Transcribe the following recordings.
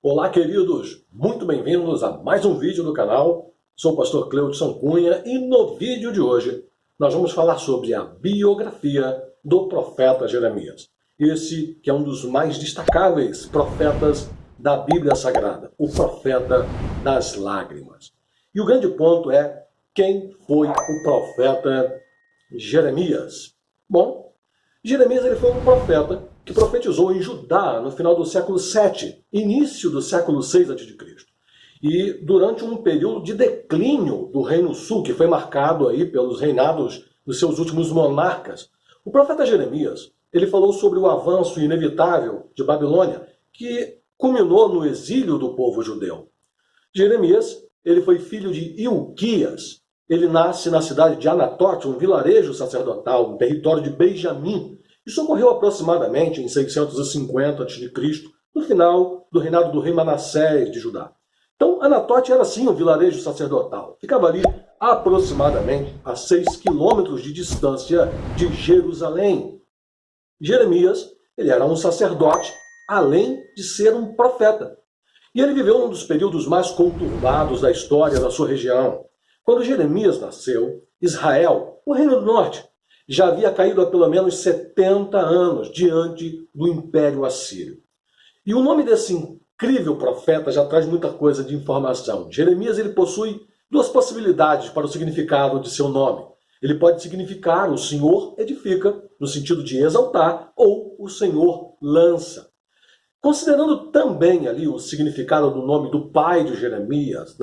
Olá, queridos! Muito bem-vindos a mais um vídeo do canal. Sou o pastor Cleudson Cunha e no vídeo de hoje nós vamos falar sobre a biografia do profeta Jeremias. Esse que é um dos mais destacáveis profetas da Bíblia Sagrada, o profeta das lágrimas. E o grande ponto é quem foi o profeta Jeremias. Bom, Jeremias ele foi um profeta que profetizou em Judá no final do século 7, início do século 6 a.C. E durante um período de declínio do Reino Sul, que foi marcado aí pelos reinados dos seus últimos monarcas, o profeta Jeremias ele falou sobre o avanço inevitável de Babilônia, que culminou no exílio do povo judeu. Jeremias ele foi filho de Ilquias. Ele nasce na cidade de Anatote, um vilarejo sacerdotal, no território de Benjamim. Isso ocorreu aproximadamente em 650 a.C., no final do reinado do rei Manassés de Judá. Então, Anatote era sim um vilarejo sacerdotal. Ficava ali aproximadamente a 6 quilômetros de distância de Jerusalém. Jeremias, ele era um sacerdote, além de ser um profeta. E ele viveu um dos períodos mais conturbados da história da sua região. Quando Jeremias nasceu, Israel, o reino do norte, já havia caído há pelo menos 70 anos diante do Império Assírio. E o nome desse incrível profeta já traz muita coisa de informação. Jeremias ele possui duas possibilidades para o significado de seu nome. Ele pode significar o Senhor edifica, no sentido de exaltar, ou o Senhor lança. Considerando também ali o significado do nome do pai de Jeremias,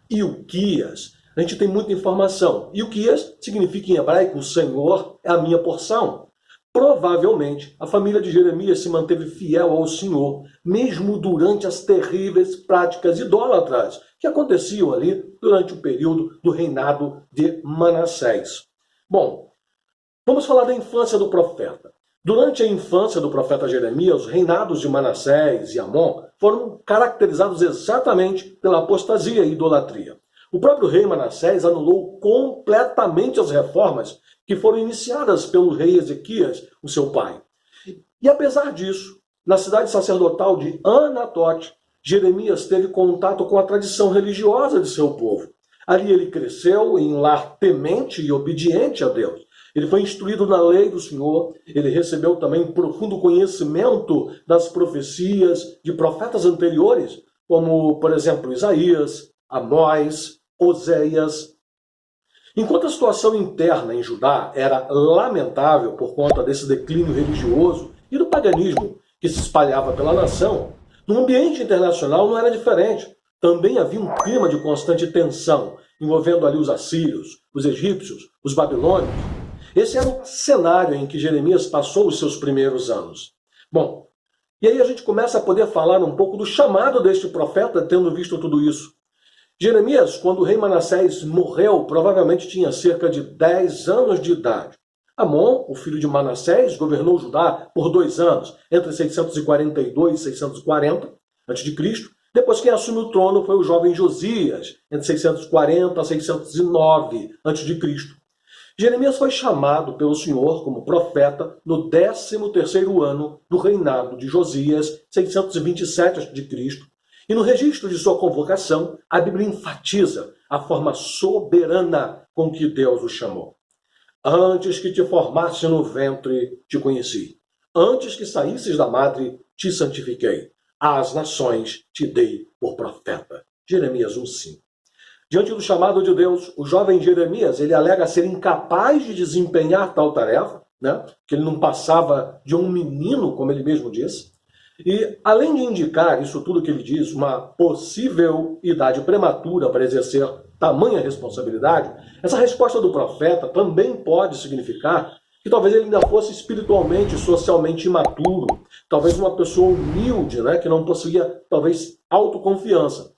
Ilquias, a gente tem muita informação. Ilquias significa em hebraico, o Senhor é a minha porção. Provavelmente, a família de Jeremias se manteve fiel ao Senhor, mesmo durante as terríveis práticas idólatras que aconteciam ali durante o período do reinado de Manassés. Bom, vamos falar da infância do profeta. Durante a infância do profeta Jeremias, os reinados de Manassés e Amon foram caracterizados exatamente pela apostasia e idolatria. O próprio rei Manassés anulou completamente as reformas que foram iniciadas pelo rei Ezequias, o seu pai. E apesar disso, na cidade sacerdotal de Anatote, Jeremias teve contato com a tradição religiosa de seu povo. Ali ele cresceu em um lar temente e obediente a Deus. Ele foi instruído na lei do Senhor, ele recebeu também profundo conhecimento das profecias de profetas anteriores, como, por exemplo, Isaías, Amós, Oséias. Enquanto a situação interna em Judá era lamentável por conta desse declínio religioso e do paganismo que se espalhava pela nação, no ambiente internacional não era diferente. Também havia um clima de constante tensão, envolvendo ali os assírios, os egípcios, os babilônios. Esse era o cenário em que Jeremias passou os seus primeiros anos. Bom, e aí a gente começa a poder falar um pouco do chamado deste profeta, tendo visto tudo isso. Jeremias, quando o rei Manassés morreu, provavelmente tinha cerca de 10 anos de idade. Amon, o filho de Manassés, governou Judá por 2 anos, entre 642 e 640 a.C. Depois quem assume o trono foi o jovem Josias, entre 640 a 609 a.C. Jeremias foi chamado pelo Senhor como profeta no 13º ano do reinado de Josias, 627 a.C., e no registro de sua convocação, a Bíblia enfatiza a forma soberana com que Deus o chamou. Antes que te formasse no ventre, te conheci. Antes que saísses da madre, te santifiquei. Às nações te dei por profeta. Jeremias 1:5. Diante do chamado de Deus, o jovem Jeremias ele alega ser incapaz de desempenhar tal tarefa, que ele não passava de um menino, como ele mesmo disse. E, além de indicar isso tudo que ele diz, uma possível idade prematura para exercer tamanha responsabilidade, essa resposta do profeta também pode significar que talvez ele ainda fosse espiritualmente e socialmente imaturo, talvez uma pessoa humilde, que não possuía, talvez, autoconfiança.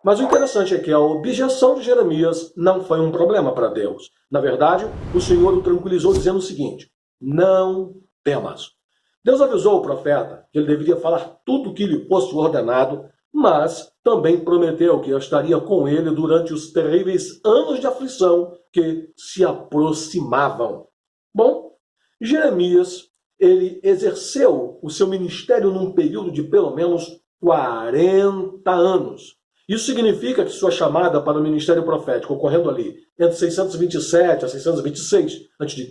Mas o interessante é que a objeção de Jeremias não foi um problema para Deus. Na verdade, o Senhor o tranquilizou dizendo o seguinte: não temas. Deus avisou o profeta que ele deveria falar tudo o que lhe fosse ordenado, mas também prometeu que estaria com ele durante os terríveis anos de aflição que se aproximavam. Bom, Jeremias, ele exerceu o seu ministério num período de pelo menos 40 anos. Isso significa que sua chamada para o ministério profético, ocorrendo ali entre 627 a 626 a.C.,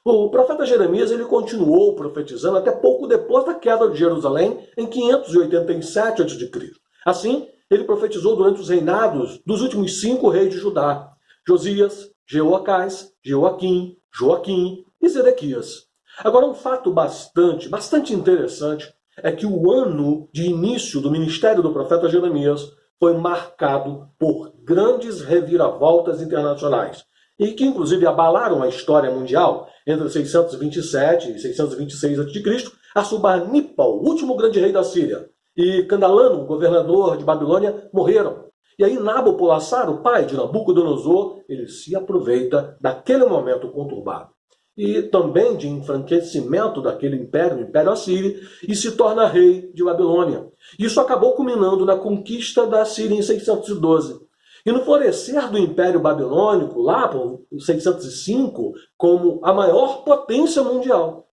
o profeta Jeremias ele continuou profetizando até pouco depois da queda de Jerusalém, em 587 a.C. Assim, ele profetizou durante os reinados dos últimos 5 reis de Judá: Josias, Jeoacás, Jeoaquim, Joaquim e Zedequias. Agora, um fato bastante interessante é que o ano de início do ministério do profeta Jeremias foi marcado por grandes reviravoltas internacionais e que, inclusive, abalaram a história mundial. Entre 627 e 626 a.C., Assurbanipal, o último grande rei da Síria, e Candalano, o governador de Babilônia, morreram. E aí Nabopolassar, o pai de Nabucodonosor, ele se aproveita daquele momento conturbado e também de enfraquecimento daquele império, o Império Assírio, e se torna rei de Babilônia. Isso acabou culminando na conquista da Síria em 612. E no florescer do Império Babilônico, lá por 605, como a maior potência mundial.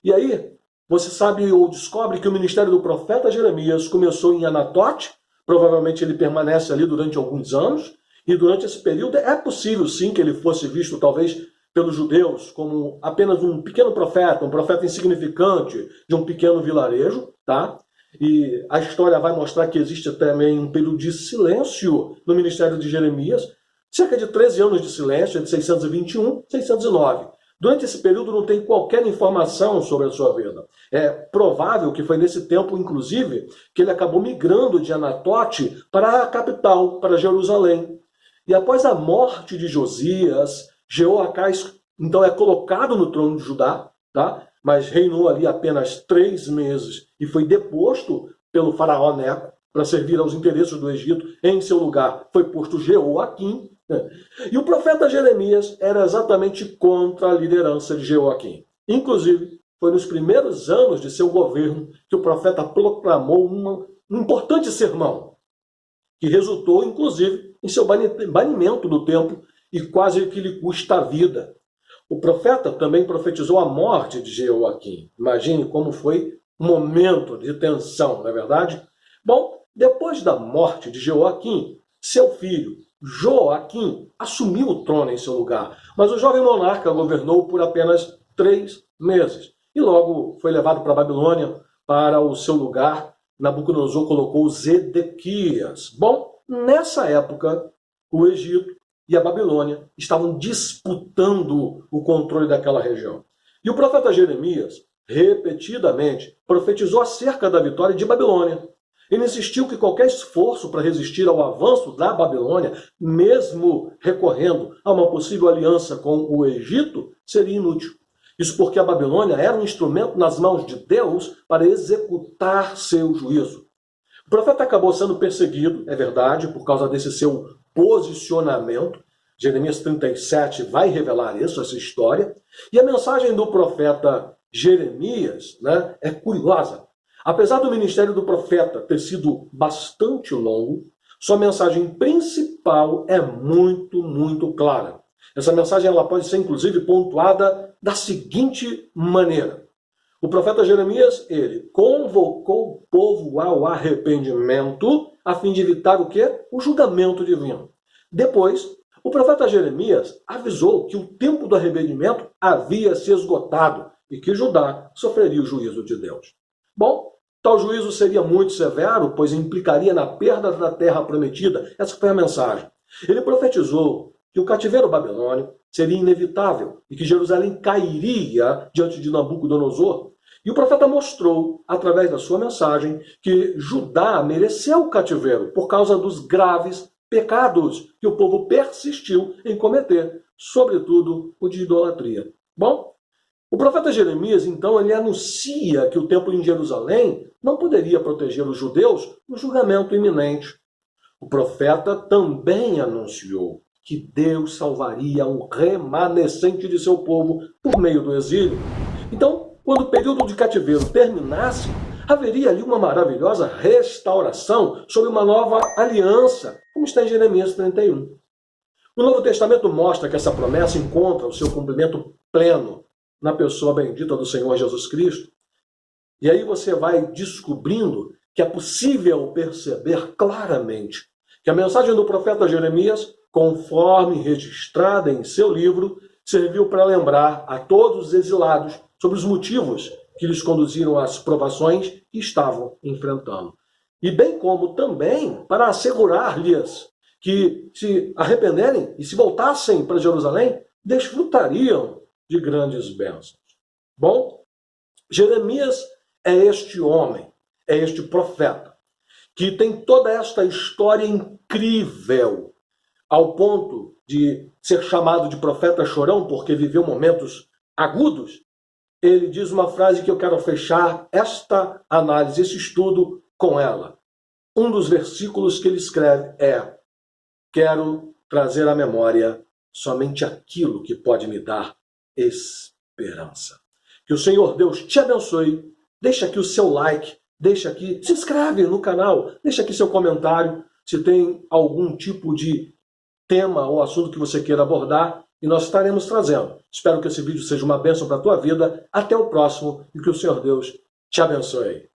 E aí, você sabe ou descobre que o ministério do profeta Jeremias começou em Anatote, provavelmente ele permanece ali durante alguns anos, e durante esse período é possível sim que ele fosse visto talvez pelos judeus como apenas um pequeno profeta, um profeta insignificante de um pequeno vilarejo, tá? E a história vai mostrar que existe também um período de silêncio no ministério de Jeremias, cerca de 13 anos de silêncio, entre 621 e 609. Durante esse período não tem qualquer informação sobre a sua vida. É provável que foi nesse tempo, inclusive, que ele acabou migrando de Anatote para a capital, para Jerusalém. E após a morte de Josias, Jeoacás, então, é colocado no trono de Judá, tá? Mas reinou ali apenas 3 meses e foi deposto pelo faraó Neco para servir aos interesses do Egito. Em seu lugar foi posto Jeoaquim. E o profeta Jeremias era exatamente contra a liderança de Jeoaquim. Inclusive, foi nos primeiros anos de seu governo que o profeta proclamou um importante sermão, que resultou, inclusive, em seu banimento do templo e quase que lhe custa a vida. O profeta também profetizou a morte de Jeoaquim. Imagine como foi um momento de tensão, não é verdade? Bom, depois da morte de Jeoaquim, seu filho, Joaquim, assumiu o trono em seu lugar, mas o jovem monarca governou por apenas 3 meses e logo foi levado para a Babilônia. Para o seu lugar, Nabucodonosor colocou Zedequias. Bom, nessa época, o Egito e a Babilônia estavam disputando o controle daquela região. E o profeta Jeremias, repetidamente, profetizou acerca da vitória de Babilônia. Ele insistiu que qualquer esforço para resistir ao avanço da Babilônia, mesmo recorrendo a uma possível aliança com o Egito, seria inútil. Isso porque a Babilônia era um instrumento nas mãos de Deus para executar seu juízo. O profeta acabou sendo perseguido, é verdade, por causa desse seu posicionamento. Jeremias 37 vai revelar isso, essa história. E a mensagem do profeta Jeremias, né, é curiosa. Apesar do ministério do profeta ter sido bastante longo, sua mensagem principal é muito clara. Essa mensagem ela pode ser, inclusive, pontuada da seguinte maneira. O profeta Jeremias, ele convocou o povo ao arrependimento a fim de evitar o quê? O julgamento divino. Depois, o profeta Jeremias avisou que o tempo do arrependimento havia se esgotado e que Judá sofreria o juízo de Deus. Bom, tal juízo seria muito severo, pois implicaria na perda da terra prometida. Essa foi a mensagem. Ele profetizou que o cativeiro babilônico seria inevitável e que Jerusalém cairia diante de Nabucodonosor. E o profeta mostrou, através da sua mensagem, que Judá mereceu o cativeiro por causa dos graves pecados que o povo persistiu em cometer, sobretudo o de idolatria. Bom, o profeta Jeremias, então, ele anuncia que o templo em Jerusalém não poderia proteger os judeus no julgamento iminente. O profeta também anunciou que Deus salvaria um remanescente de seu povo por meio do exílio. Então, quando o período de cativeiro terminasse, haveria ali uma maravilhosa restauração sob uma nova aliança, como está em Jeremias 31. O Novo Testamento mostra que essa promessa encontra o seu cumprimento pleno na pessoa bendita do Senhor Jesus Cristo. E aí você vai descobrindo que é possível perceber claramente que a mensagem do profeta Jeremias, conforme registrada em seu livro, serviu para lembrar a todos os exilados sobre os motivos que lhes conduziram às provações que estavam enfrentando. E bem como também para assegurar-lhes que, se arrependerem e se voltassem para Jerusalém, desfrutariam de grandes bênçãos. Bom, Jeremias é este homem, é este profeta, que tem toda esta história incrível, ao ponto de ser chamado de profeta chorão, porque viveu momentos agudos. Ele diz uma frase que eu quero fechar esta análise, esse estudo com ela. Um dos versículos que ele escreve é: quero trazer à memória somente aquilo que pode me dar esperança. Que o Senhor Deus te abençoe. Deixa aqui o seu like, deixa aqui, se inscreve no canal, deixa aqui seu comentário, se tem algum tipo de tema ou assunto que você queira abordar, e nós estaremos trazendo. Espero que esse vídeo seja uma bênção para a tua vida. Até o próximo e que o Senhor Deus te abençoe.